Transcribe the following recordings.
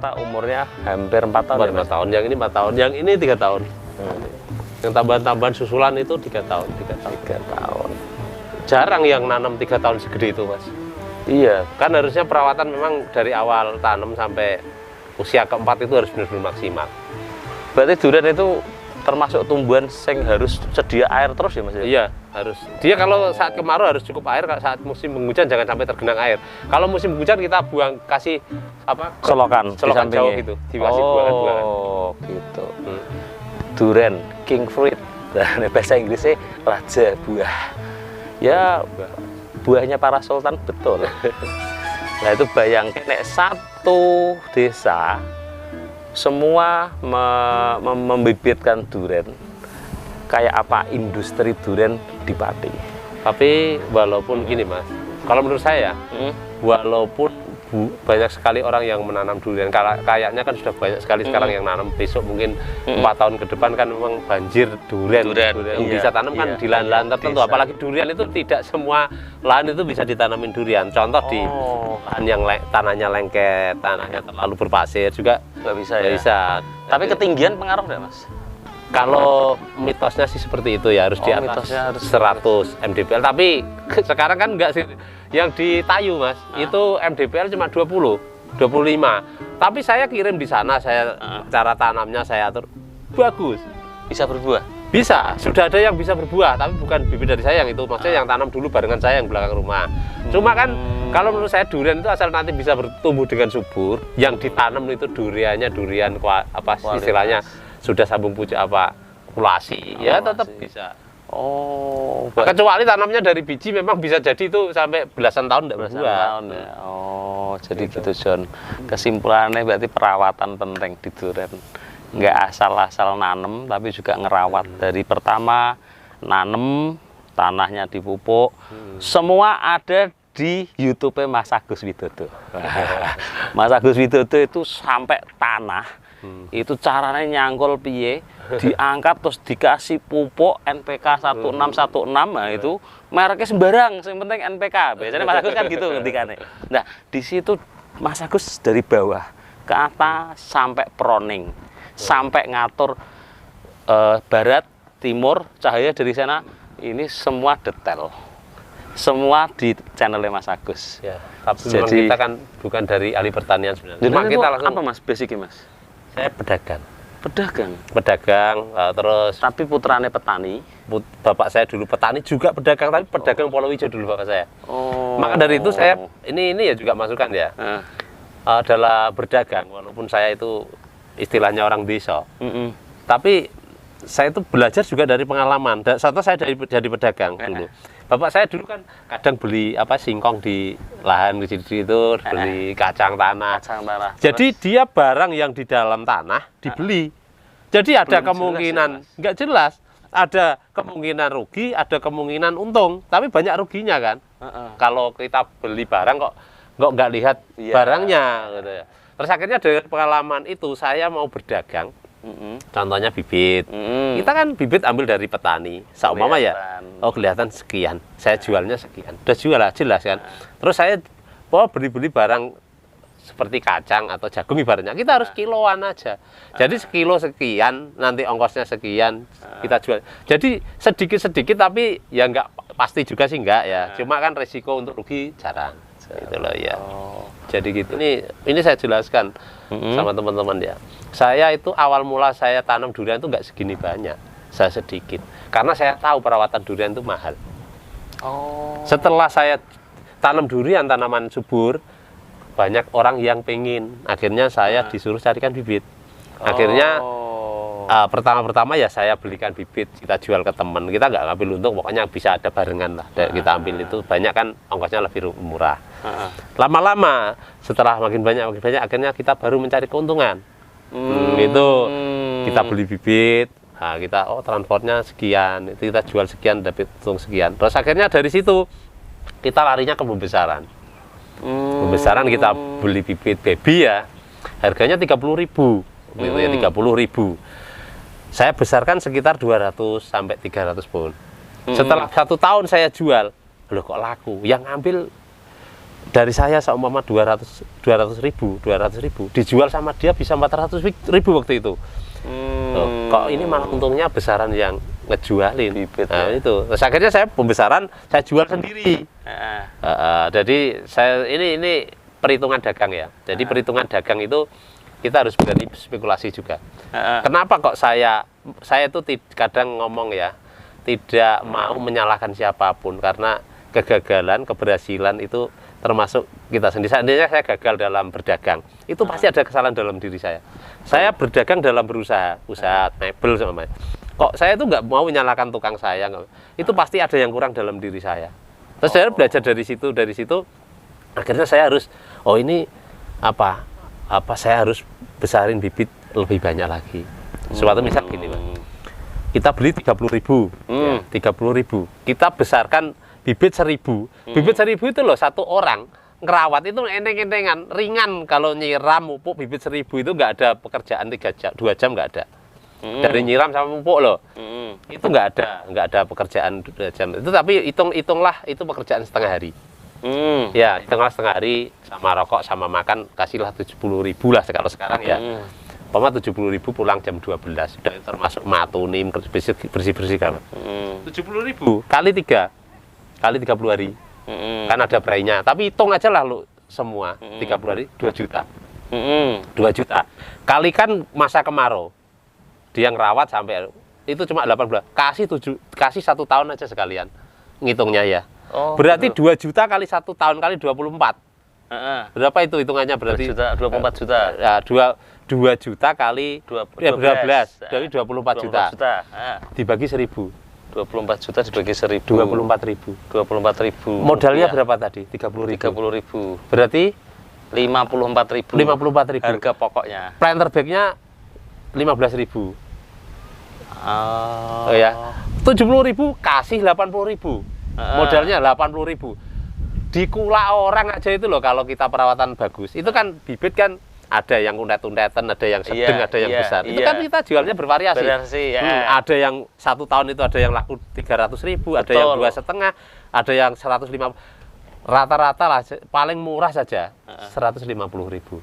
rata-rata umurnya hampir 4 tahun. 4 tahun. Yang ini 4 tahun, yang ini 3 tahun. Yang tambahan-tambahan susulan itu 3 tahun. 3 tahun. Jarang yang nanam 3 tahun segede itu, Mas. Iya, Kan harusnya perawatan memang dari awal tanam sampai usia keempat itu harus benar-benar maksimal. berarti durian itu termasuk tumbuhan yang harus sedia air terus ya Mas? Iya, harus. Dia kalau saat kemarau harus cukup air, kalau saat musim penghujan jangan sampai tergenang air. Kalau musim penghujan kita buang, kasih apa? Selokan jauh gitu, dikasih buangan-buangan. Oh, gitu. Durian, king fruit. Dan bahasa Inggrisnya raja buah. Ya, buahnya para sultan betul. Nah itu bayangkan nek satu desa semua membibitkan durian, kayak apa industri durian di Pati. Tapi walaupun gini Mas, kalau menurut saya, walaupun banyak sekali orang yang menanam durian, kayaknya kan sudah banyak sekali sekarang yang nanam, besok mungkin 4 tahun ke depan kan memang banjir durian yang bisa tanam kan di lahan-lahan tertentu. Apalagi durian itu tidak semua lahan itu bisa ditanamin durian. Contoh di lahan yang tanahnya lengket, tanahnya terlalu berpasir juga nggak bisa ya. Bisa. Tapi ketinggian pengaruh nggak Mas? Kalau mitosnya sih seperti itu ya, harus di atas 100 mdpl. Tapi sekarang kan enggak sih, yang di Tayu Mas, itu mdpl cuma 20, 25. Tapi saya kirim di sana, saya cara tanamnya saya atur, bagus. Bisa berbuah? Bisa, sudah ada yang bisa berbuah, tapi bukan bibit dari saya yang itu, maksudnya yang tanam dulu barengan saya yang belakang rumah. Cuma kan kalau menurut saya durian itu asal nanti bisa bertumbuh dengan subur, yang ditanam itu duriannya durian apa istilahnya sudah sambung pucuk apa kulasi, ya tetap bisa. Oh, kecuali tanamnya dari biji memang bisa jadi itu sampai belasan tahun tidak berbuah. Ya. Oh, jadi gitu John. Kesimpulannya berarti perawatan penting di durian. Nggak asal-asal nanem, tapi juga ngerawat. Dari pertama nanem, tanahnya dipupuk, semua ada di YouTube Mas Agus Widodo. Mas Agus Widodo itu sampai tanah. Itu caranya nyangkul piye, diangkat terus dikasih pupuk NPK 1616, nah itu mereknya sembarang, yang penting NPK. Biasanya Mas Agus kan gitu ngendikannya. Nah, di situ Mas Agus dari bawah ke atas sampai proning, sampai ngatur barat, timur, cahaya dari sana, ini semua detail. Semua di channelnya Mas Agus. Ya, tapi jadi kita kan bukan dari ahli pertanian sebenarnya. Cuma kita langsung apa Mas basicnya Mas? Saya pedagang. Pedagang, terus tapi putrane petani. Bapak saya dulu petani juga pedagang, tapi pedagang Polowijo dulu bapak saya. Oh. Maka dari itu saya ini ya juga masukan ya. Adalah berdagang, walaupun saya itu istilahnya orang desa. Tapi saya itu belajar juga dari pengalaman. Satu saya jadi pedagang dulu. Bapak saya dulu kan kadang beli singkong di lahan kecil itu, beli kacang tanah. Jadi dia barang yang di dalam tanah dibeli. Jadi ada kemungkinan nggak jelas, ada kemungkinan rugi, ada kemungkinan untung, tapi banyak ruginya kan. Kalau kita beli barang kok nggak lihat barangnya gitu ya. Terus akhirnya dari pengalaman itu saya mau berdagang. Contohnya bibit, kita kan bibit ambil dari petani, seumpama ya, kelihatan sekian, saya jualnya sekian, udah jual jelas kan. Terus saya beli barang seperti kacang atau jagung ibaratnya, kita harus kiloan aja. Jadi sekilo sekian, nanti ongkosnya sekian, kita jual. Jadi sedikit-sedikit tapi ya nggak pasti juga sih nggak ya, cuma kan resiko untuk rugi jarang. Gitu loh ya. Jadi gitu. Ini saya jelaskan sama teman-teman ya. Saya itu awal mula saya tanam durian itu nggak segini banyak, saya sedikit. Karena saya tahu perawatan durian itu mahal. Setelah saya tanam durian tanaman subur, banyak orang yang pengen. Akhirnya saya disuruh carikan bibit. Akhirnya pertama-pertama ya saya belikan bibit, kita jual ke teman. Kita nggak ngambil untung, pokoknya bisa ada barengan lah. Kita ambil itu banyak kan ongkosnya lebih murah. Lama-lama setelah makin banyak akhirnya kita baru mencari keuntungan. Itu kita beli bibit, nah kita transportnya sekian, itu kita jual sekian dapat untung sekian. Terus akhirnya dari situ kita larinya ke pembesaran. Pembesaran kita beli bibit baby ya, harganya 30.000, gitu ya 30.000. Saya besarkan sekitar 200 sampai 300 pohon. Setelah 1 tahun saya jual, loh kok laku? Yang ambil dari saya seumpama 200 ribu, dijual sama dia bisa 400 ribu waktu itu. Kok ini malah untungnya besaran yang ngejualin bibit. Nah, itu. Terus akhirnya saya pembesaran saya jual sendiri. Jadi saya ini perhitungan dagang ya. Jadi perhitungan dagang itu kita harus berani spekulasi juga. Kenapa kok saya itu kadang ngomong ya, tidak mau menyalahkan siapapun karena kegagalan, keberhasilan itu termasuk kita sendiri. Seandainya saya gagal dalam berdagang, itu pasti ada kesalahan dalam diri saya. Saya berdagang dalam usaha mebel sama kok saya itu nggak mau menyalahkan tukang saya, itu pasti ada yang kurang dalam diri saya. Terus saya belajar dari situ, akhirnya saya harus, ini apa saya harus besarin bibit lebih banyak lagi. Suatu misal gini, Pak. Kita beli 30.000, ya, 30.000. Kita besarkan bibit 1.000. Bibit 1.000 itu loh, satu orang ngerawat itu enteng-entengan, ringan. Kalau nyiram pupuk bibit 1.000 itu nggak ada pekerjaan 2 jam nggak ada. Dari nyiram sama pupuk loh, itu nggak ada pekerjaan 2 jam. Itu tapi hitunglah itu pekerjaan setengah hari. Ya, hitunglah setengah hari sama rokok sama makan kasihlah 70.000 lah kalau sekarang ya. 70.000 pulang jam 12, sudah termasuk matunim bersih kan. 70.000 kali 3 kali 30 hari. Kan ada berainya, tapi hitung aja lah lu semua 30 hari 2 juta. 2 juta. Kalikan masa kemarau. Dia ngerawat sampai itu cuma 8 bulan. Kasih 1 tahun aja sekalian. Ngitungnya ya. Berarti 2 juta kali 1 tahun kali 24. Berapa itu hitungannya berarti? 24 juta. Ya, 2 juta kali 12 dari 24 juta. Dibagi 1.000. 24 juta dibagi 1.000. 24.000. Modalnya berapa tadi? 30.000. Berarti 54.000. 54.000. Harga pokoknya. Planter bag-nya 15.000. Oh ya. 70.000 kasih 80.000. Modalnya 80.000. Dikula orang aja itu loh kalau kita perawatan bagus. Itu kan bibit kan ada yang untet-untetan, ada yang sedang, ada yang besar. Itu kan kita jualnya bervariasi. Ada yang 1 tahun itu ada yang laku 300.000, ada yang 2,5, ada yang 150. Rata-rata lah paling murah saja 150.000.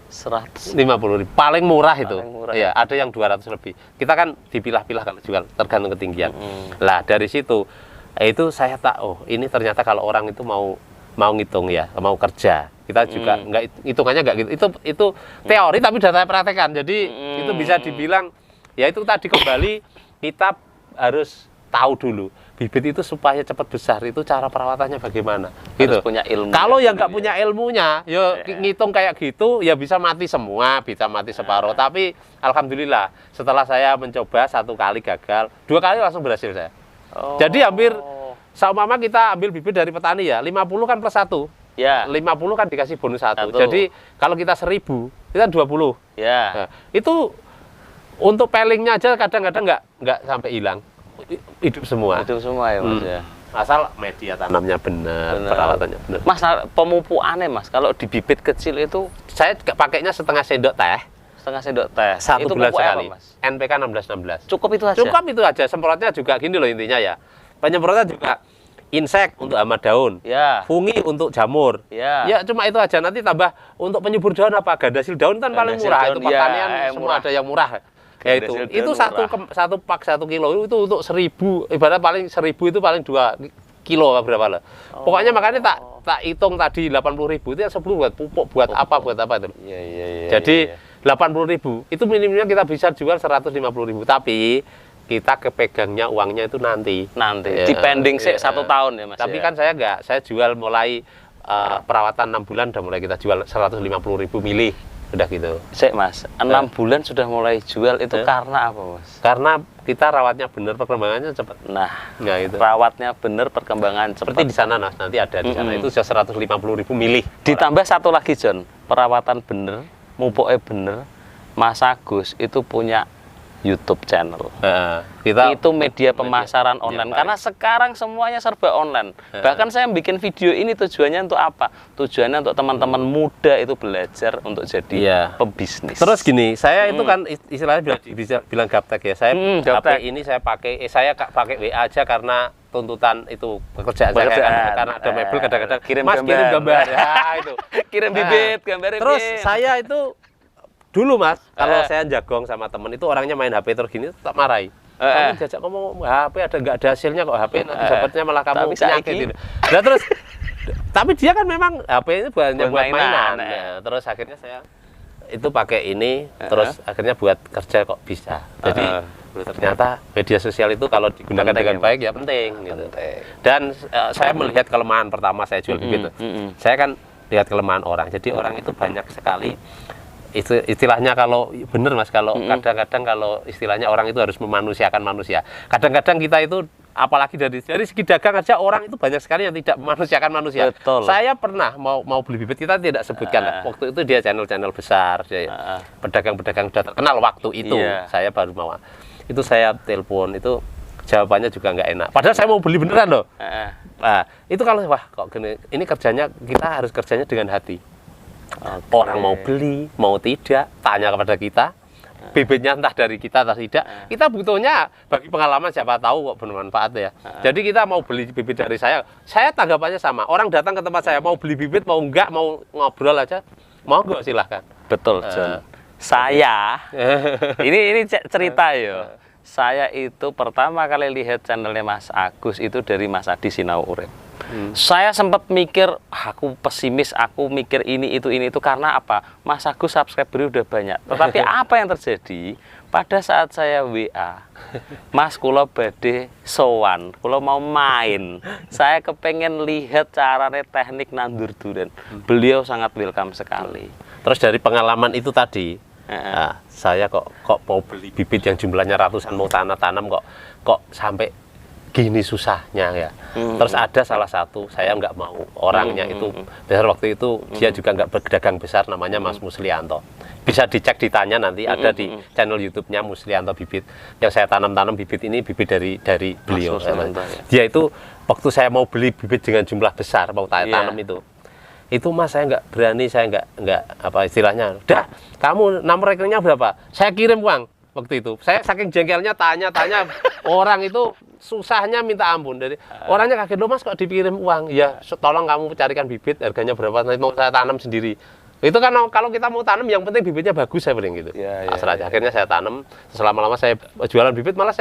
150.000 paling murah itu. Ya, ada yang 200 lebih. Kita kan dipilah-pilah kalau jual tergantung ketinggian. Lah dari situ itu saya ini ternyata kalau orang itu mau ngitung ya, mau kerja. Kita juga hitungannya nggak gitu. Itu teori tapi sudah saya praktekkan. Jadi itu bisa dibilang ya itu tadi kembali kita harus tahu dulu bibit itu supaya cepat besar itu cara perawatannya bagaimana. Gitu. Harus punya ilmu. Kalau yang nggak punya ilmunya, ya ngitung kayak gitu ya bisa mati semua, bisa mati separuh. Tapi alhamdulillah setelah saya mencoba 1 kali gagal, 2 kali langsung berhasil saya. Jadi hampir seumpama kita ambil bibit dari petani ya, 50 kan plus 1. Ya. 50 kan dikasih bonus 1. Jadi kalau kita 1.000, kita 20. Ya. Nah, itu untuk pelingnya aja kadang-kadang nggak sampai hilang. Hidup semua. Hidup semua ya Mas ya. Asal media tanamnya benar, perawatannya benar. Mas, pemupukannya Mas, kalau di bibit kecil itu saya pakainya setengah sendok teh. Setengah sendok teh. 1 bulan sekali. Apa, Mas? NPK 1616. Cukup itu aja. Cukup itu aja. Semprotnya juga gini loh intinya ya. Penyemprotnya juga insek untuk hama daun, fungi untuk jamur. Ya cuma itu aja. Nanti tambah untuk penyubur daun apa? Gandasil daun kan paling murah. Itu pertanian semua ada yang murah. Ya itu satu pak 1 kilo itu untuk 1.000. Ibarat paling 1.000 itu paling 2 kilo berapa lah. Pokoknya makanya tak hitung tadi 80.000 itu yang sebelum buat pupuk, buat apa itu. Jadi 80.000 itu minimumnya kita bisa jual 150.000. Tapi kita kepegangnya uangnya itu nanti depending 1 tahun ya Mas. Tapi kan saya jual mulai perawatan 6 bulan udah mulai kita jual 150.000 milih udah gitu. Mas, 6 bulan sudah mulai jual itu karena apa Mas? Karena kita rawatnya benar, perkembangannya cepat. Nah itu. Rawatnya benar, perkembangan cepat. Seperti di sana nanti ada di sana itu 150.000 milih. Ditambah satu lagi John, perawatan benar, mupuknya benar. Mas Agus itu punya YouTube channel. Kita itu media pemasaran online karena sekarang semuanya serba online. Bahkan saya bikin video ini tujuannya untuk apa? Tujuannya untuk teman-teman muda itu belajar untuk jadi pebisnis. Terus gini, saya itu kan istilahnya bisa bilang gaptek ya. Saya HP ini saya pakai WA aja karena tuntutan itu pekerjaan saya karena ada mebel kadang-kadang kirim gambar itu kirim bibit gambar. Terus saya itu dulu Mas, kalau saya jagong sama temen itu orangnya main HP terus gini tetap marahi. Kamu diajak ngomong HP nggak ada hasilnya kok, HP nanti dapatnya malah kamu penyakit gitu. Nah terus, tapi dia kan memang HP ini buat mainan. Terus akhirnya saya itu pakai ini, terus akhirnya buat kerja kok bisa. Jadi ternyata media sosial itu kalau digunakan dengan baik ya penting. Gitu. Dan saya melihat kelemahan pertama saya jual bibit. Saya kan lihat kelemahan orang. Jadi orang itu banyak sekali. Istilahnya kalau bener Mas, kalau kadang-kadang kalau istilahnya orang itu harus memanusiakan manusia. Kadang-kadang kita itu apalagi dari segi dagang aja orang itu banyak sekali yang tidak memanusiakan manusia. Betul. Saya pernah mau beli bibit, kita tidak sebutkan lah. Waktu itu dia channel-channel besar, pedagang-pedagang sudah terkenal waktu itu. Saya baru mau. Itu saya telepon, itu jawabannya juga nggak enak. Padahal saya mau beli beneran loh. Nah, itu kalau wah kok gini, ini kerjanya kita harus kerjanya dengan hati. Orang mau beli, mau tidak, tanya kepada kita, bibitnya entah dari kita atau tidak. Kita butuhnya bagi pengalaman siapa tahu kok bermanfaat ya. Jadi kita mau beli bibit dari saya tanggapannya sama. Orang datang ke tempat saya mau beli bibit, mau enggak, mau ngobrol aja, mau enggak silahkan. Betul, John. Saya, ini cerita ya. Saya itu pertama kali lihat channelnya Mas Agus itu dari Mas Adi Sinau Urip. Saya sempat mikir, aku pesimis, aku mikir ini itu karena apa? Mas Agus subscriber udah banyak. Tetapi apa yang terjadi? Pada saat saya WA, Mas kula badhe sowan, kula mau main. Saya kepengen lihat caranya teknik nandur durian. Beliau sangat welcome sekali. Terus dari pengalaman itu tadi, nah, saya kok mau beli bibit yang jumlahnya ratusan, mau tanam kok sampai gini susahnya ya. Terus ada salah satu, saya nggak mau orangnya itu besar waktu itu dia juga nggak berdagang besar, namanya Mas Muslianto. Bisa dicek ditanya nanti ada di channel YouTube-nya Muslianto Bibit. Yang saya tanam bibit ini bibit dari beliau. Dia itu waktu saya mau beli bibit dengan jumlah besar mau tanam itu Mas saya nggak berani, saya nggak apa istilahnya. Udah, kamu nomor rekeningnya berapa? Saya kirim uang. Waktu itu saya saking jengkelnya tanya orang itu susahnya minta ampun. Dari orangnya kaget, loh Mas kok dikirim uang? Ya tolong kamu carikan bibit, harganya berapa, nanti mau saya tanam sendiri. Itu kan kalau kita mau tanam yang penting bibitnya bagus, saya bilang gitu. Akhirnya saya tanam, selama-lama saya jualan bibit, malah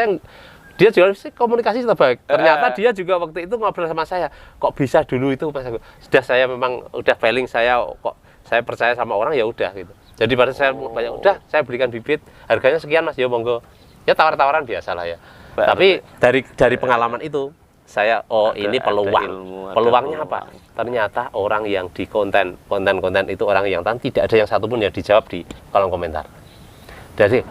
dia jualan komunikasi sudah baik. Ternyata dia juga waktu itu ngobrol sama saya, kok bisa dulu itu Mas Agus. Sudah saya memang udah feeling saya kok saya percaya sama orang ya udah gitu. Jadi pada saya banyak udah saya belikan bibit, harganya sekian Mas, ya monggo. Ya tawar-tawaran biasa lah ya. Tapi dari pengalaman itu saya ini peluang. Peluangnya apa? Ternyata orang yang di konten itu orang yang tidak ada yang satupun yang dijawab di kolom komentar. Jadi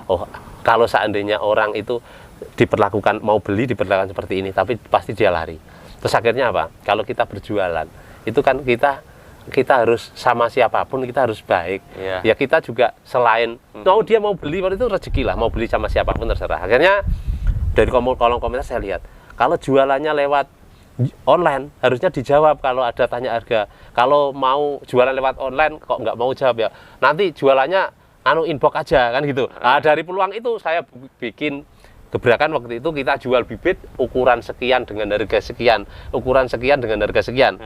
kalau seandainya orang itu diperlakukan mau beli diperlakukan seperti ini, tapi pasti dia lari. Terus akhirnya apa? Kalau kita berjualan itu kan kita harus sama siapapun kita harus baik. Ya kita juga selain dia mau beli itu rezeki lah, mau beli sama siapapun terserah. Akhirnya dari kolom komentar saya lihat kalau jualannya lewat online harusnya dijawab kalau ada tanya harga. Kalau mau jualan lewat online kok nggak mau jawab ya nanti jualannya inbox aja kan gitu. Nah, dari peluang itu saya bikin gebrakan waktu itu kita jual bibit ukuran sekian dengan harga sekian, ukuran sekian dengan harga sekian.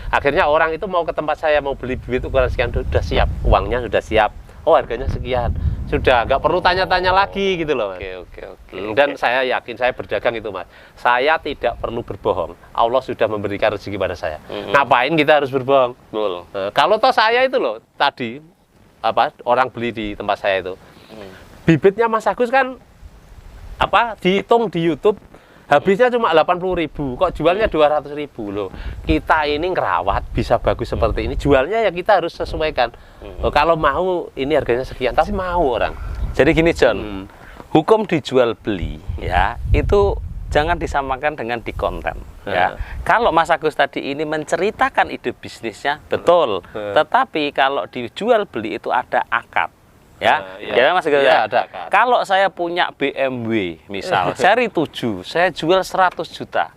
Akhirnya orang itu mau ke tempat saya mau beli bibit ukuran sekian, sudah siap, uangnya sudah siap. Harganya sekian. Sudah, nggak perlu tanya-tanya lagi gitu loh Mas. Oke. Dan saya yakin saya berdagang itu Mas. Saya tidak perlu berbohong. Allah sudah memberikan rezeki pada saya. Ngapain kita harus berbohong? Kalau toh saya itu loh tadi orang beli di tempat saya itu. Bibitnya Mas Agus kan dihitung di YouTube habisnya cuma 80.000, kok jualnya 200.000 loh. Kita ini ngerawat bisa bagus seperti ini, jualnya ya kita harus sesuaikan. Kalau mau ini harganya sekian, tapi mau orang. Jadi gini John, hukum dijual beli ya itu jangan disamakan dengan di konten. Ya, kalau Mas Agus tadi ini menceritakan ide bisnisnya betul, tetapi kalau dijual beli itu ada akad. Ya, iya. ya Mas Teguh. Iya, ada akad. Kalau saya punya BMW misal seri 7, saya jual 100 juta.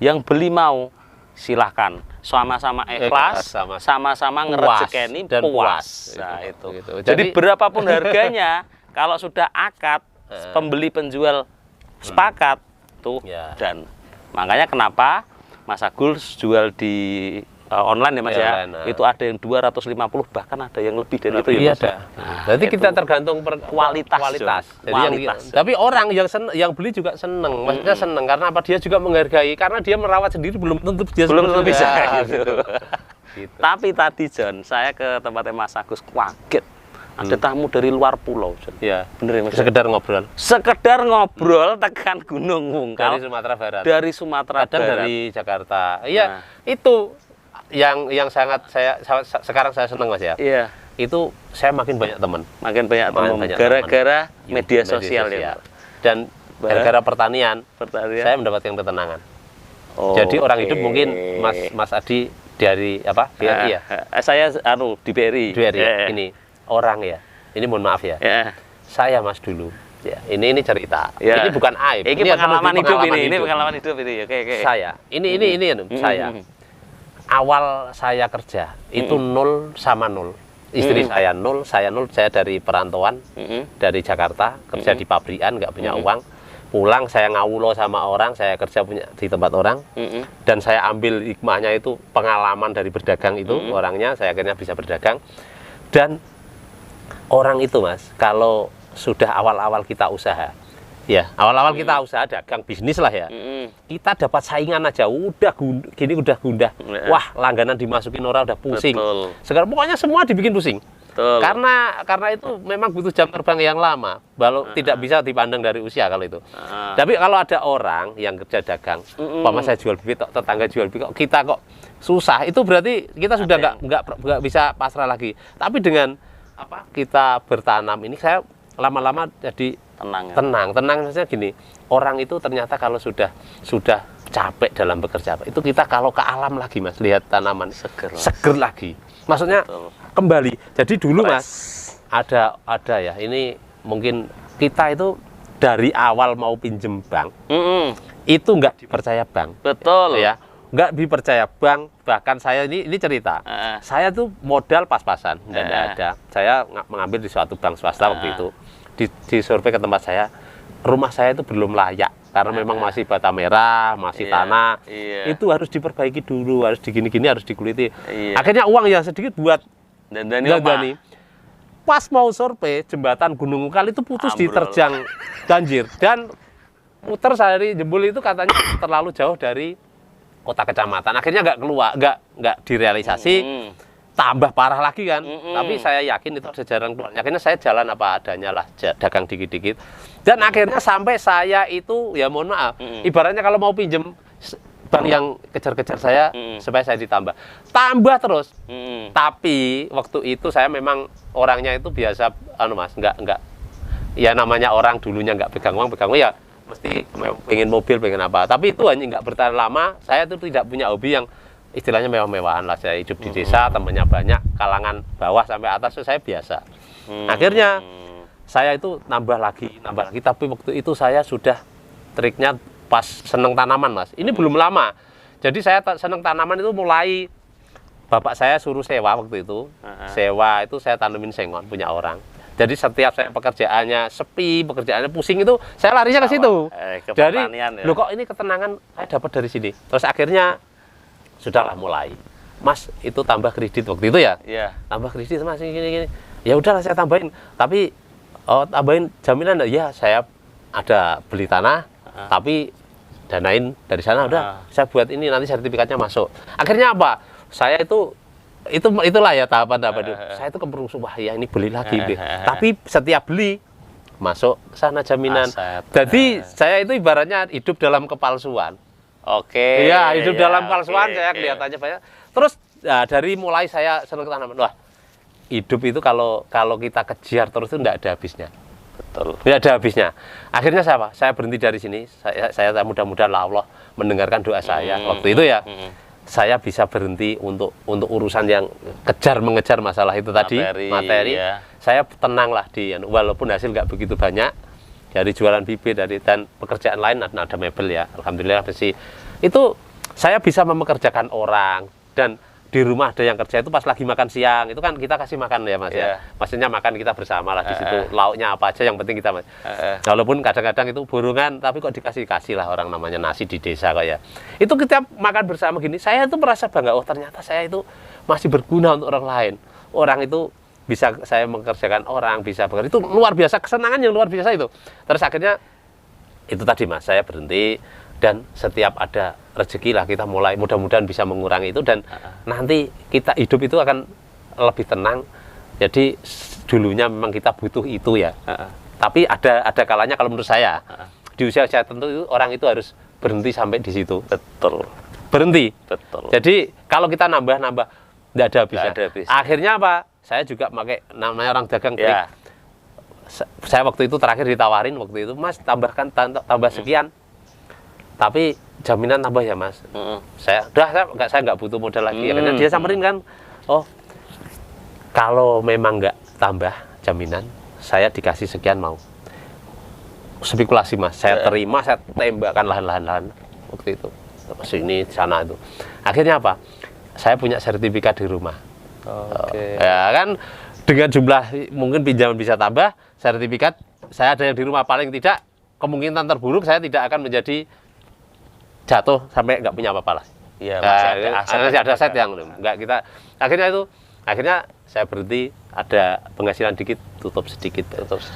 Yang beli mau silahkan, sama-sama ikhlas, sama-sama ngerejekeni dan puas. Nah, itu. Gitu. Jadi berapapun harganya, kalau sudah akad pembeli penjual sepakat tuh Ya. dan makanya kenapa Mas Agus jual di online ya Mas ya, Online, itu ada yang 250 bahkan ada yang lebih dari itu ya Iya, Mas. ada. Jadi kita tergantung kualitas. Jadi Kualitas. tapi orang yang beli juga seneng, maksudnya seneng karena apa? Dia juga menghargai karena dia merawat sendiri belum tentu dia Belum tentu bisa kayak gitu. gitu. Tapi tadi John, saya ke tempatnya Mas Agus kaget. Ada tamu dari luar pulau, John. Iya, Bener ya Mas? sekedar ngobrol. Sekedar ngobrol tekan Gunung Wungkal. Dari Sumatera Barat. Dari Sumatera Kadang Barat. dari Jakarta. Iya, Nah. itu yang sangat sekarang saya senang Mas ya. Iya. Itu saya makin banyak teman. Makin banyak teman banyak gara-gara teman. media sosial ya. Dan gara-gara pertanian, Pertanian. saya mendapatkan ketenangan. Oh, Jadi orang oke. hidup mungkin Mas Adi dari apa? BRI ya. Saya di BRI. BRI. Ini orang ya. Ini mohon maaf ya. Ya. Saya Mas dulu. Ya, ini cerita. Ya. Ini bukan aib. Ini adalah pengalaman hidup ini. Ini hidup. pengalaman hidup ini. Oke. Saya. Saya. Awal saya kerja itu 0 sama 0. Istri saya 0, saya 0. Saya dari perantauan dari Jakarta, kerja di pabrikan, nggak punya uang. Pulang saya ngawulo sama orang, saya kerja punya di tempat orang. Dan saya ambil hikmahnya itu pengalaman dari berdagang itu orangnya, saya akhirnya bisa berdagang. Dan orang itu Mas, kalau sudah awal-awal kita usaha, ya awal-awal kita usaha dagang bisnis lah ya, kita dapat saingan aja, udah gundah, wah langganan dimasukin orang udah pusing. Betul. Sekarang pokoknya semua dibikin pusing. Betul. Karena itu memang butuh jam terbang yang lama, baru tidak bisa dipandang dari usia kalau itu. Tapi kalau ada orang yang kerja dagang, Pak saya jual bibit, tetangga jual bibit, kita kok susah, itu berarti kita sudah nggak bisa pasrah lagi. Tapi dengan apa kita bertanam ini, saya lama-lama jadi tenang maksudnya gini, orang itu ternyata kalau sudah capek dalam bekerja itu kita kalau ke alam lagi Mas, lihat tanaman seger lagi, maksudnya kembali. Jadi dulu Mas ada ya, ini mungkin kita itu dari awal mau pinjem bank itu nggak dipercaya bank. Betul Ya, nggak dipercaya bank. Bahkan saya ini cerita, saya tuh modal pas-pasan, nggak ada. Saya mengambil di suatu bank swasta waktu itu. Di survei ke tempat saya, rumah saya itu belum layak karena memang masih bata merah, masih tanah. Itu harus diperbaiki dulu, harus digini-gini, harus dikuliti. Akhirnya uang yang sedikit buat dandani. Pas mau survei, jembatan Gunung Wungkal itu putus diterjang banjir dan muter sehari jebul itu katanya terlalu jauh dari kota kecamatan. Akhirnya nggak keluar, nggak direalisasi. Tambah parah lagi kan. Tapi saya yakin itu ada jalan keluar. Akhirnya saya jalan apa adanya lah, dagang dikit-dikit. Dan akhirnya sampai saya itu ya mohon maaf, ibaratnya kalau mau pinjem bank yang kejar-kejar saya supaya saya tambah terus. Tapi waktu itu saya memang orangnya itu biasa Mas, nggak ya namanya orang dulunya nggak pegang uang ya mesti pengen mobil, pengen apa. Tapi itu hanya nggak bertahan lama. Saya itu tidak punya hobi yang istilahnya mewah-mewahan lah. Saya hidup di desa, temannya banyak, kalangan bawah sampai atas itu saya biasa. Akhirnya saya itu nambah lagi. Tapi waktu itu saya sudah triknya pas seneng tanaman Mas. Ini belum lama. Jadi saya seneng tanaman itu mulai bapak saya suruh sewa waktu itu. Sewa itu saya tanemin sengon punya orang. Jadi setiap saya pekerjaannya sepi, pekerjaannya pusing itu, saya larinya ke situ. Jadi, loh kok ini ketenangan saya dapat dari sini. Terus akhirnya sudahlah mulai. Mas, itu tambah kredit waktu itu ya? Iya. Tambah kredit Mas, gini. Ya udahlah saya tambahin. Tapi tambahin jaminan ya, saya ada beli tanah, tapi danain dari sana udah. Saya buat ini nanti sertifikatnya masuk. Akhirnya apa? Saya itulah ya tahapan itu. Saya itu keburu wah ya ini beli lagi deh. Tapi setiap beli masuk ke sana jaminan. Jadi saya itu ibaratnya hidup dalam kepalsuan. Oke. Iya, hidup dalam kepalsuan saya kelihatannya banyak. Terus dari mulai saya senang tanaman. Wah, hidup itu kalau kita kejar terus itu enggak ada habisnya. Betul. Tidak ada habisnya. Akhirnya saya berhenti dari sini. Saya mudah-mudahan Allah mendengarkan doa saya waktu itu ya. saya bisa berhenti untuk urusan yang mengejar masalah itu tadi, materi. Ya. Saya tenang lah walaupun hasil nggak begitu banyak dari jualan bibit dan pekerjaan lain, ada mebel ya, alhamdulillah besi. Itu saya bisa memekerjakan orang, dan di rumah ada yang kerja itu pas lagi makan siang, itu kan kita kasih makan ya Mas ya. Maksudnya makan kita bersama lah di situ, lauknya apa aja yang penting kita. Walaupun kadang-kadang itu borongan, tapi kok dikasih lah, orang namanya nasi di desa kok ya. Itu kita makan bersama gini, saya itu merasa bangga, oh ternyata saya itu masih berguna untuk orang lain. Orang itu bisa saya mengerjakan orang, bisa bekerja, itu luar biasa, kesenangan yang luar biasa itu. Terus akhirnya itu tadi Mas, saya berhenti, dan setiap ada rezeki lah kita mulai mudah-mudahan bisa mengurangi itu, dan nanti kita hidup itu akan lebih tenang. Jadi dulunya memang kita butuh itu ya, tapi ada kalanya kalau menurut saya di usia-usia tertentu itu orang itu harus berhenti sampai di situ. Betul. Berhenti. Betul. Jadi kalau kita nambah nggak ada habisnya. Nggak ada habisnya. Akhirnya apa? Saya juga pakai namanya orang dagang trik. Ya. Saya waktu itu terakhir ditawarin waktu itu, Mas tambahkan tambah sekian. Tapi jaminan tambah ya Mas. Saya nggak butuh modal lagi. Akhirnya dia samperin kan, oh kalau memang nggak tambah jaminan, saya dikasih sekian mau. Spekulasi Mas, saya terima, saya tembakkan lahan-lahan waktu itu. Sini, sana itu. Akhirnya apa? Saya punya sertifikat di rumah. Ya kan, dengan jumlah mungkin pinjaman bisa tambah, sertifikat saya ada yang di rumah, paling tidak kemungkinan terburuk saya tidak akan menjadi jatuh sampai nggak punya apa-apa lah. Iya, masih ada aset yang nggak kita. Akhirnya saya berhenti, ada penghasilan dikit, tutup sedikit.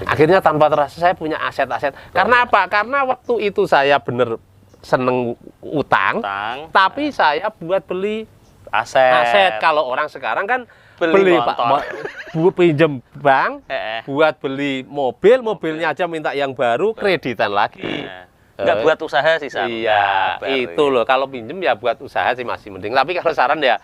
Akhirnya tanpa terasa saya punya aset-aset. Karena apa? Karena waktu itu saya bener seneng utang. Tapi saya buat beli aset. Kalau orang sekarang kan beli pinjem bank, buat beli mobilnya aja minta yang baru, kreditan lagi. Nggak buat usaha sih Sam. Iya, itu loh. Kalau pinjem ya buat usaha sih masih mending. Tapi kalau saran ya,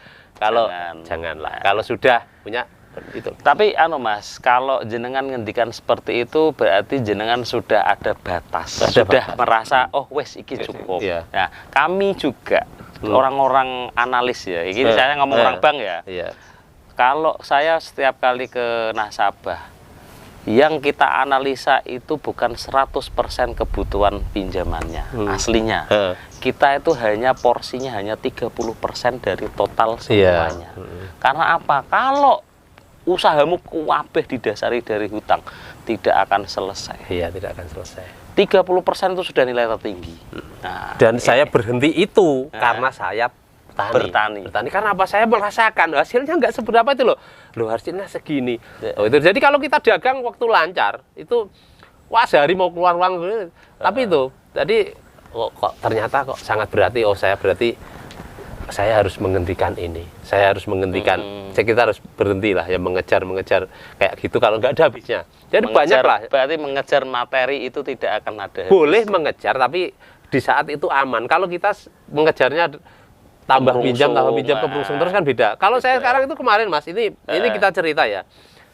janganlah. Kalau sudah punya itu. Tapi Mas, kalau jenengan ngendikan seperti itu berarti jenengan sudah ada batas. Sudah merasa oh wes iki cukup. Iya. Nah, kami juga orang-orang analis ya. Ini saya ngomong orang bank ya. Iya. Kalau saya setiap kali ke nasabah, yang kita analisa itu bukan 100% kebutuhan pinjamannya aslinya. Kita itu hanya porsinya hanya 30% dari total semuanya. Karena apa? Kalau usahamu kuabeh didasari dari hutang, tidak akan selesai. Iya, tidak akan selesai. 30% itu sudah nilai tertinggi. Nah, dan saya berhenti itu karena saya bertani. Karena apa? Saya merasakan hasilnya nggak seberapa itu loh. Hasilnya segini. Itu. Jadi kalau kita dagang waktu lancar itu, wah sehari mau keluar uang. Tapi itu, jadi kok ternyata kok sangat berarti. Oh saya saya harus menghentikan ini. Saya harus menghentikan. Kita harus berhenti lah ya mengejar kayak gitu kalau nggak ada habisnya. Jadi banyak lah. Berarti mengejar materi itu tidak akan ada. Boleh mengejar tapi di saat itu aman. Kalau kita mengejarnya tambah pinjam keberuntungan terus kan beda. Kalau saya sekarang itu kemarin Mas, ini kita cerita ya.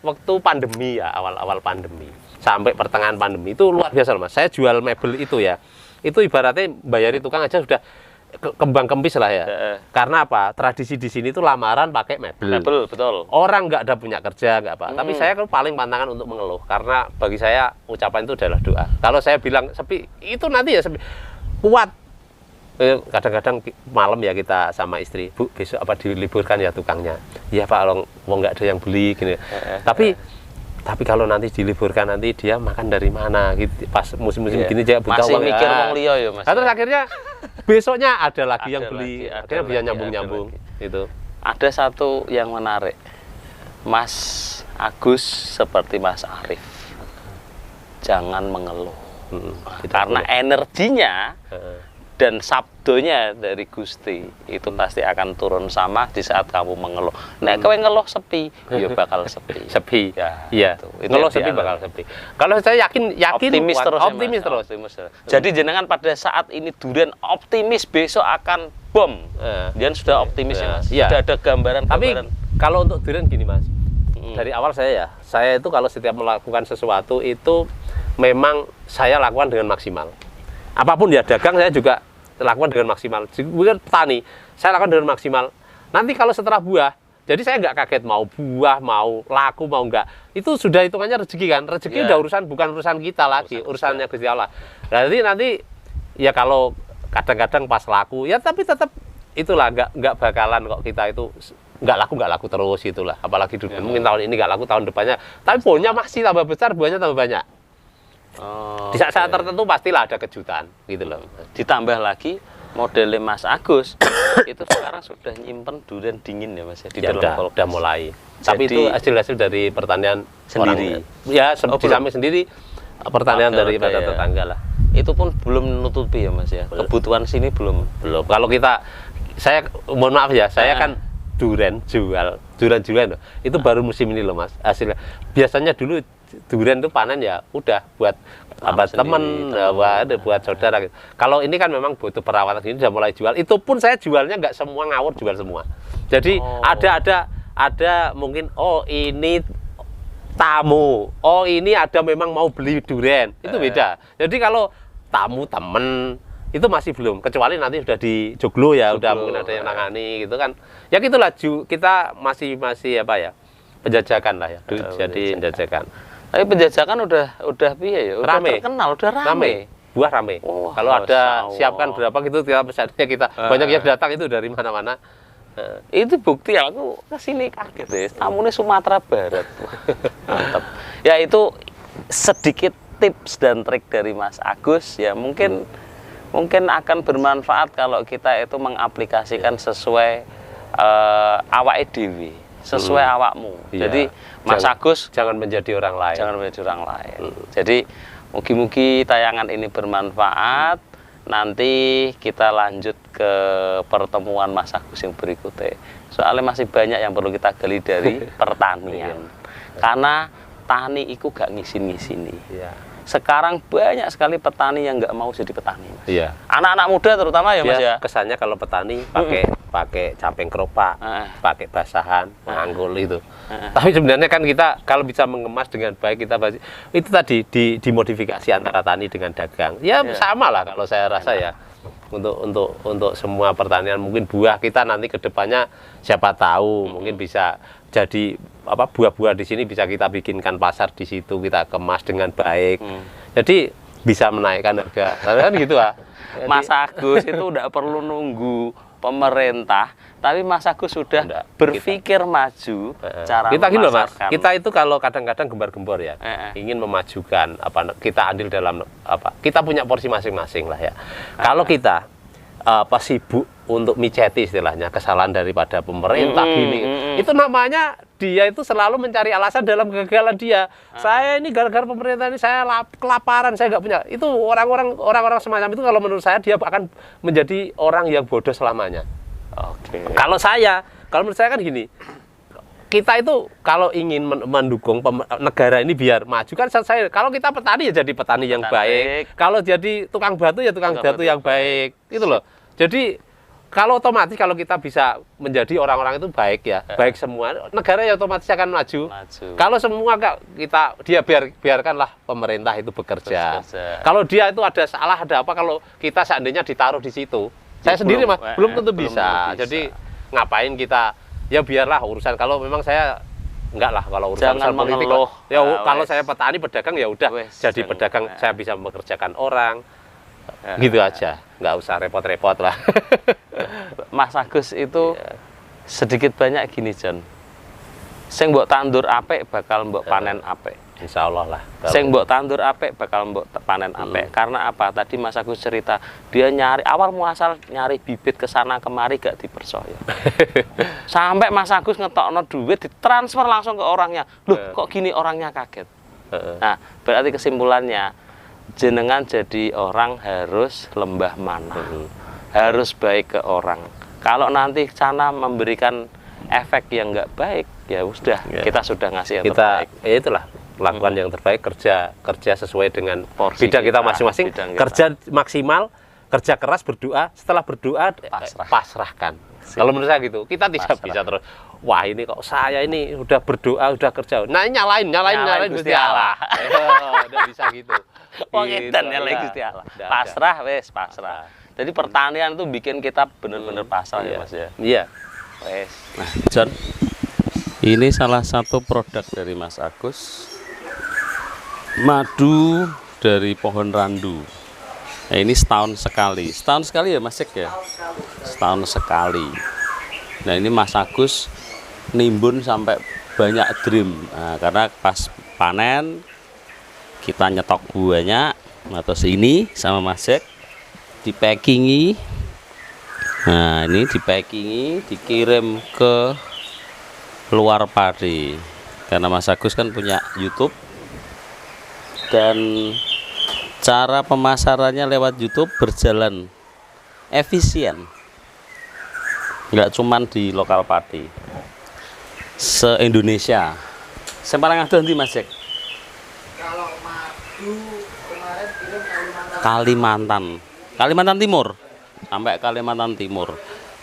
Waktu pandemi ya, awal pandemi sampai pertengahan pandemi itu luar biasa loh Mas. Saya jual mebel itu ya. Itu ibaratnya bayari tukang aja sudah kembang kempis lah ya. Karena apa? Tradisi di sini itu lamaran pakai mebel. Betul. Orang nggak ada punya kerja, nggak apa. Tapi saya kan paling pantangan untuk mengeluh karena bagi saya ucapan itu adalah doa. Kalau saya bilang sepi, itu nanti ya sepi. Kuat. Kadang-kadang malam ya kita sama istri, Bu besok apa diliburkan ya tukangnya. Iya Pak, wong nggak ada yang beli gini. Tapi kalau nanti diliburkan nanti dia makan dari mana gitu. Pas musim-musim gini dia butuh masih uang. Mikir wong liya ya Mas. Terus akhirnya besoknya ada lagi yang beli. Akhirnya bisa nyambung-nyambung itu. Ada satu yang menarik. Mas Agus seperti Mas Arif. Jangan mengeluh. Karena energinya dan sabdonya dari Gusti itu pasti akan turun sama di saat kamu mengeluh. Nek kowe ngeluh sepi, ya bakal sepi. Ya, iya. Itu ngeluh sepi bakal sepi. Kalau saya yakin optimis terus. Optimis terus. Jadi jenengan pada saat ini durian optimis besok akan bom. Dia sudah optimis ya Mas. Sudah ada gambaran. Tapi kalau untuk durian gini Mas. Dari awal saya itu kalau setiap melakukan sesuatu itu memang saya lakukan dengan maksimal. Apapun ya dagang saya juga lakukan dengan maksimal. Bukan petani, saya lakukan dengan maksimal. Nanti kalau setelah buah, jadi saya nggak kaget mau buah, mau laku, mau enggak. Itu sudah hitungannya rezeki kan. Rezeki udah bukan urusan kita lagi, urusannya Gusti Allah. Nanti ya kalau kadang-kadang pas laku, ya tapi tetap itulah nggak bakalan kok kita itu nggak laku terus itulah. Apalagi mungkin tahun ini nggak laku, tahun depannya. Tapi pohonnya masih tambah besar, buahnya tambah banyak. Di saat tertentu pastilah ada kejutan gitu loh. Ditambah lagi modelnya Mas Agus itu sekarang sudah nyimpen durian dingin ya Mas ya di dalam kulkas. Udah mulai. Tapi itu hasil dari pertanian sendiri. Ya, di samping sendiri pertanian daripada tetangga lah. Itu pun belum nutupi ya Mas ya. Kebutuhan sini belum. Kalau saya mohon maaf ya, saya kan durian jual itu baru musim ini loh Mas hasilnya. Biasanya dulu durian itu panen ya udah buat teman, buat saudara gitu. Kalau ini kan memang butuh perawatan, ini sudah mulai jual. Itu pun saya jualnya nggak semua ngawur, jual semua. Jadi ada mungkin ini tamu, ini ada memang mau beli durian, itu beda. Jadi kalau tamu temen itu masih belum, kecuali nanti sudah di joglo ya, udah mungkin ada yang nangani gitu kan. Ya gitulah, kita masih apa ya, penjajakan lah ya. Jadi penjajakan. Tapi penjajakan udah piye ya? Udah rame. Terkenal, udah rame. Buah rame. Kalau ada siapkan berapa gitu pesannya kita. Banyak yang datang itu dari mana-mana. Itu bukti aku kesini kaget deh. Tamunya Sumatera Barat. Mantap. Ya itu sedikit tips dan trik dari Mas Agus ya, mungkin akan bermanfaat kalau kita itu mengaplikasikan sesuai awake dhewe, sesuai awakmu. Jadi Mas Agus jangan menjadi orang lain. Jadi mugi-mugi tayangan ini bermanfaat. Nanti kita lanjut ke pertemuan Mas Agus yang berikutnya. Soalnya masih banyak yang perlu kita gali dari pertanian. Karena tani itu gak ngisin-ngisini. Sekarang banyak sekali petani yang nggak mau jadi petani, Mas. Iya. Anak-anak muda terutama ya, Mas ya. Kesannya kalau petani pakai caping keropak, pakai basahan, anggul itu. Tapi sebenarnya kan kita kalau bisa mengemas dengan baik, itu tadi dimodifikasi antara tani dengan dagang. Ya sama lah kalau saya rasa ya. Untuk semua pertanian, mungkin buah kita nanti kedepannya siapa tahu mungkin bisa jadi buah-buah di sini bisa kita bikinkan pasar di situ, kita kemas dengan baik. Jadi bisa menaikkan harga. Kan gitu lah. Mas Agus itu udah perlu nunggu pemerintah, tapi Mas Agus sudah berpikir maju cara kita gini loh Mas. Kita itu kalau kadang-kadang gembar-gembor ya, ingin memajukan kita andil dalam kita punya porsi masing-masing lah ya. Kalau kita sibuk untuk miceti istilahnya kesalahan daripada pemerintah itu namanya dia itu selalu mencari alasan dalam kegagalan dia. Saya ini gara-gara pemerintah ini saya kelaparan, saya nggak punya. Itu orang-orang semacam itu kalau menurut saya dia akan menjadi orang yang bodoh selamanya. Kalau menurut saya kan gini, kita itu kalau ingin mendukung negara ini biar maju kan kalau kita petani ya jadi petani yang baik. Kalau jadi tukang batu ya tukang batu yang baik. Itu loh. Jadi kalau otomatis kalau kita bisa menjadi orang-orang itu baik ya, baik semua, negara ya otomatis akan maju. Kalau semua biarkanlah pemerintah itu bekerja. Kalau dia itu ada salah, ada apa, kalau kita seandainya ditaruh di situ, saya sendiri Mas, belum tentu bisa. Jadi ngapain kita, ya biarlah urusan, kalau memang saya enggak lah kalau urusan politik. Ya kalau saya petani pedagang ya udah jadi pedagang, saya bisa mempekerjakan orang. Gitu aja, nggak usah repot-repot lah. Mas Agus itu sedikit banyak gini John, sing mbok tandur apik bakal mbok panen apik. Insya Allah lah. Sing mbok tandur apik bakal mbok panen apik. Karena apa? Tadi Mas Agus cerita dia awal muasal nyari bibit ke sana kemari gak dipercaya. Sampai Mas Agus ngetokno duit ditransfer langsung ke orangnya. Loh kok gini, orangnya kaget. Nah berarti kesimpulannya, jenengan jadi orang harus lembah mana, harus baik ke orang. Kalau nanti sana memberikan efek yang nggak baik, ya sudah kita sudah ngasih yang terbaik. Ya itulah lakukan yang terbaik, kerja sesuai dengan bidang kita masing-masing, kerja maksimal, kerja keras, berdoa. Setelah berdoa pasrahkan. Kalau menurut saya gitu, kita tidak bisa terus. Wah ini kok saya ini udah berdoa, udah kerja. Nah nyalain Gusti Allah. Udah bisa gitu. Wong edan nyalain Gusti Allah. Pasrah wes pasrah. Jadi pertanian itu bikin kita bener-bener pasrah ya Mas ya. Iya. Wes. Nah, John, ini salah satu produk dari Mas Agus, madu dari pohon randu. Nah, ini setahun sekali ya Mas Cek ya? Setahun sekali. Nah, ini Mas Agus nimbun sampai banyak drim. Nah, karena pas panen kita nyetok buahnya atau sini sama Mas Cek, dipackingi. Nah, ini dipackingi, dikirim ke luar Padi. Karena Mas Agus kan punya YouTube dan cara pemasarannya lewat YouTube berjalan efisien. Nggak cuman di lokal Padi, se-Indonesia. Sembarang ada nanti Mas Cek. Kalau madu kemarin kirim Kalimantan Timur, sampai Kalimantan Timur.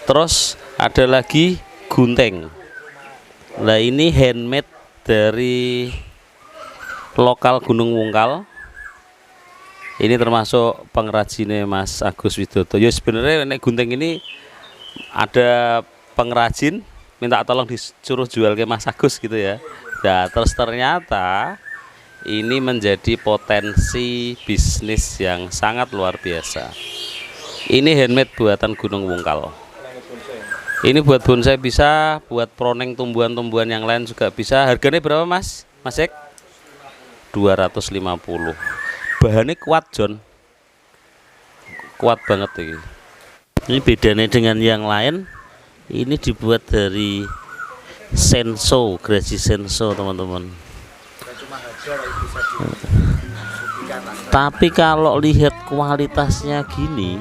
Terus ada lagi Gunting. Nah, ini handmade dari lokal Gunung Wungkal. Ini termasuk pengrajinnya Mas Agus Widodo. Ya sebenarnya nek gunting ini ada pengrajin minta tolong disuruh jual ke Mas Agus gitu ya. Nah, terus ternyata ini menjadi potensi bisnis yang sangat luar biasa. Ini handmade buatan Gunung Wungkal. Ini buat bonsai bisa, buat proneng tumbuhan-tumbuhan yang lain juga bisa. Harganya berapa Mas? Mas Ek? 250. Bahannya kuat John. Kuat banget ini. Ini bedanya dengan yang lain. Ini dibuat dari senso, gerasi senso teman-teman. Tapi kalau lihat kualitasnya gini,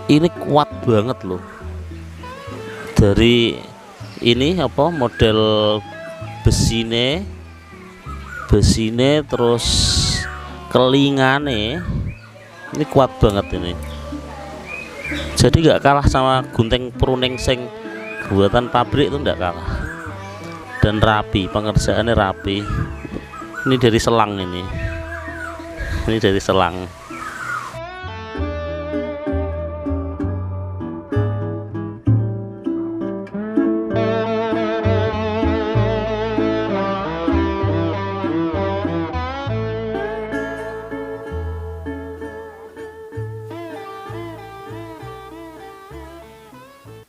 ini kuat banget loh. Dari ini apa model besine terus kelingane, ini kuat banget ini. Jadi nggak kalah sama gunting pruning sing buatan pabrik, itu nggak kalah. Dan rapi, pengerjaannya rapi. Ini dari selang ini dari selang.